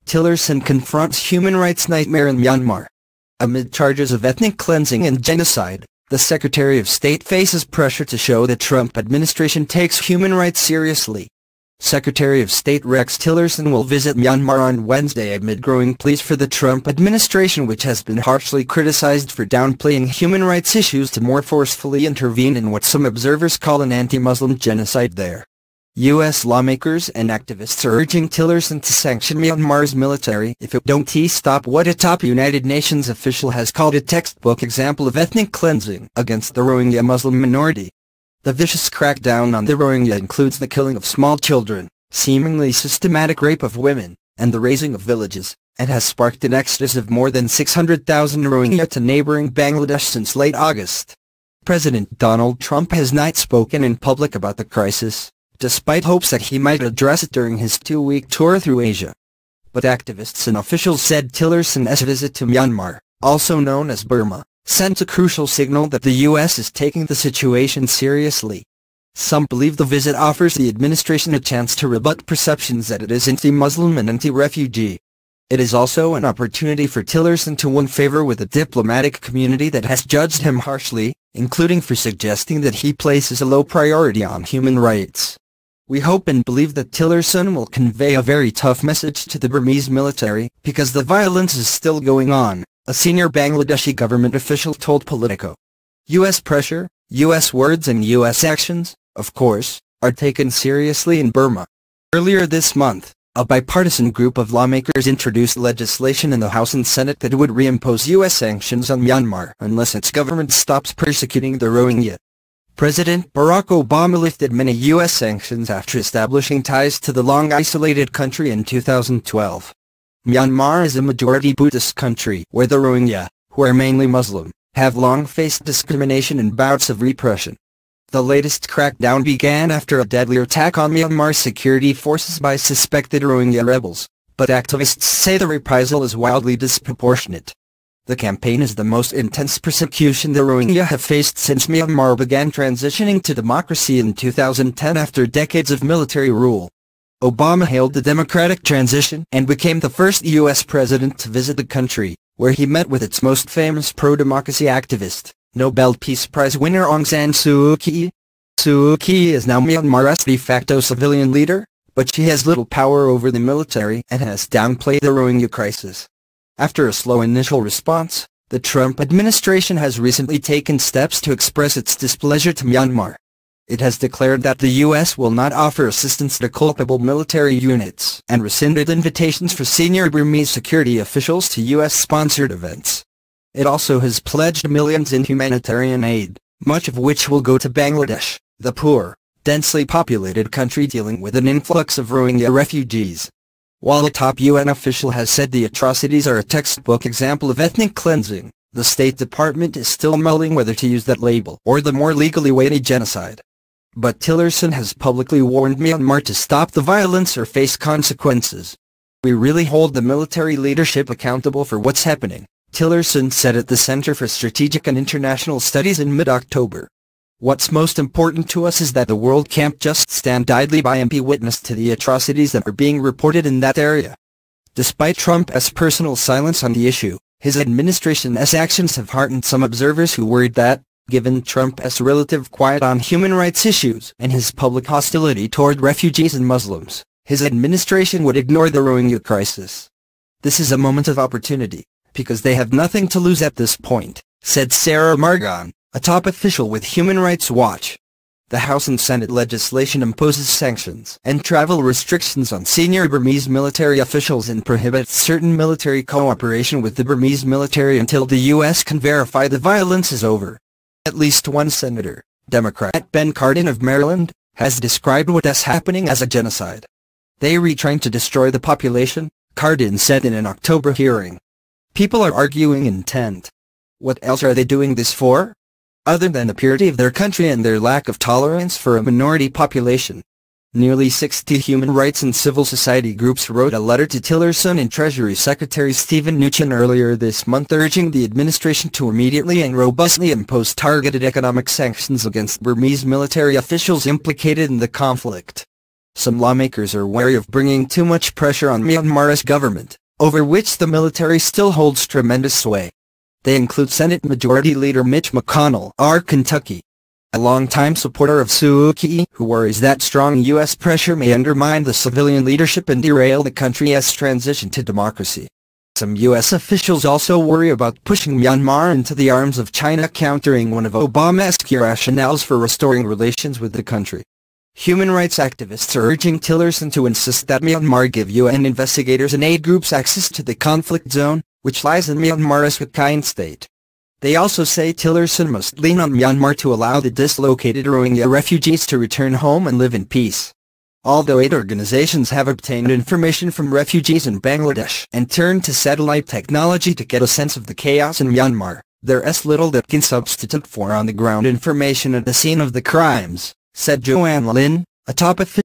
Tillerson confronts human rights nightmare in Myanmar. Amid charges of ethnic cleansing and genocide, the Secretary of State faces pressure to show the Trump administration takes human rights seriously. Secretary of State Rex Tillerson will visit Myanmar on Wednesday amid growing pleas for the Trump administration, which has been harshly criticized for downplaying human rights issues, to more forcefully intervene in what some observers call an anti-Muslim genocide there. U.S. lawmakers and activists are urging Tillerson to sanction Myanmar's military if it don't stop what a top United Nations official has called a textbook example of ethnic cleansing against the Rohingya Muslim minority. The vicious crackdown on the Rohingya includes the killing of small children, seemingly systematic rape of women, and the razing of villages, and has sparked an exodus of more than 600,000 Rohingya to neighboring Bangladesh since late August. President Donald Trump has not spoken in public about the crisis, despite hopes that he might address it during his 2-week tour through Asia. But activists and officials said Tillerson's visit to Myanmar, also known as Burma, sent a crucial signal that the U.S. is taking the situation seriously. Some believe the visit offers the administration a chance to rebut perceptions that it is anti-Muslim and anti-refugee. It is also an opportunity for Tillerson to win favor with the diplomatic community that has judged him harshly, including for suggesting that he places a low priority on human rights. We hope and believe that Tillerson will convey a very tough message to the Burmese military, because the violence is still going on, a senior Bangladeshi government official told Politico. U.S. pressure, U.S. words and U.S. actions, of course, are taken seriously in Burma. Earlier this month, a bipartisan group of lawmakers introduced legislation in the House and Senate that would reimpose U.S. sanctions on Myanmar unless its government stops persecuting the Rohingya. President Barack Obama lifted many U.S. sanctions after establishing ties to the long-isolated country in 2012. Myanmar is a majority Buddhist country where the Rohingya, who are mainly Muslim, have long faced discrimination and bouts of repression. The latest crackdown began after a deadly attack on Myanmar security forces by suspected Rohingya rebels, but activists say the reprisal is wildly disproportionate. The campaign is the most intense persecution the Rohingya have faced since Myanmar began transitioning to democracy in 2010 after decades of military rule. Obama hailed the democratic transition and became the first U.S. president to visit the country, where he met with its most famous pro-democracy activist, Nobel Peace Prize winner Aung San Suu Kyi. Suu Kyi is now Myanmar's de facto civilian leader, but she has little power over the military and has downplayed the Rohingya crisis. After a slow initial response, the Trump administration has recently taken steps to express its displeasure to Myanmar. It has declared that the U.S. will not offer assistance to culpable military units and rescinded invitations for senior Burmese security officials to U.S.-sponsored events. It also has pledged millions in humanitarian aid, much of which will go to Bangladesh, the poor, densely populated country dealing with an influx of Rohingya refugees. While a top UN official has said the atrocities are a textbook example of ethnic cleansing, the State Department is still mulling whether to use that label or the more legally weighty genocide. But Tillerson has publicly warned Myanmar to stop the violence or face consequences. "We really hold the military leadership accountable for what's happening," Tillerson said at the Center for Strategic and International Studies in mid-October. "What's most important to us is that the world can't just stand idly by and be witness to the atrocities that are being reported in that area." Despite Trump's personal silence on the issue, his administration's actions have heartened some observers who worried that, given Trump's relative quiet on human rights issues and his public hostility toward refugees and Muslims, his administration would ignore the Rohingya crisis. "This is a moment of opportunity, because they have nothing to lose at this point," said Sarah Margon, a top official with Human Rights Watch. The House and Senate legislation imposes sanctions and travel restrictions on senior Burmese military officials and prohibits certain military cooperation with the Burmese military until the U.S. can verify the violence is over. At least one senator, Democrat Ben Cardin of Maryland, has described what's happening as a genocide. "They are trying to destroy the population," Cardin said in an October hearing. "People are arguing intent. What else are they doing this for? Other than the purity of their country and their lack of tolerance for a minority population." Nearly 60 human rights and civil society groups wrote a letter to Tillerson and Treasury Secretary Steven Mnuchin earlier this month urging the administration to immediately and robustly impose targeted economic sanctions against Burmese military officials implicated in the conflict. Some lawmakers are wary of bringing too much pressure on Myanmar's government, over which the military still holds tremendous sway. They include Senate Majority Leader Mitch McConnell, R. Kentucky, a longtime supporter of Suu Kyi, who worries that strong U.S. pressure may undermine the civilian leadership and derail the country's transition to democracy. Some U.S. officials also worry about pushing Myanmar into the arms of China, countering one of Obama's key rationales for restoring relations with the country. Human rights activists are urging Tillerson to insist that Myanmar give UN investigators and aid groups access to the conflict zone, which lies in Myanmar's Rakhine state. They also say Tillerson must lean on Myanmar to allow the dislocated Rohingya refugees to return home and live in peace. Although aid organizations have obtained information from refugees in Bangladesh and turned to satellite technology to get a sense of the chaos in Myanmar, there is little that can substitute for on-the-ground information at the scene of the crimes, said Joanne Lin, a top official.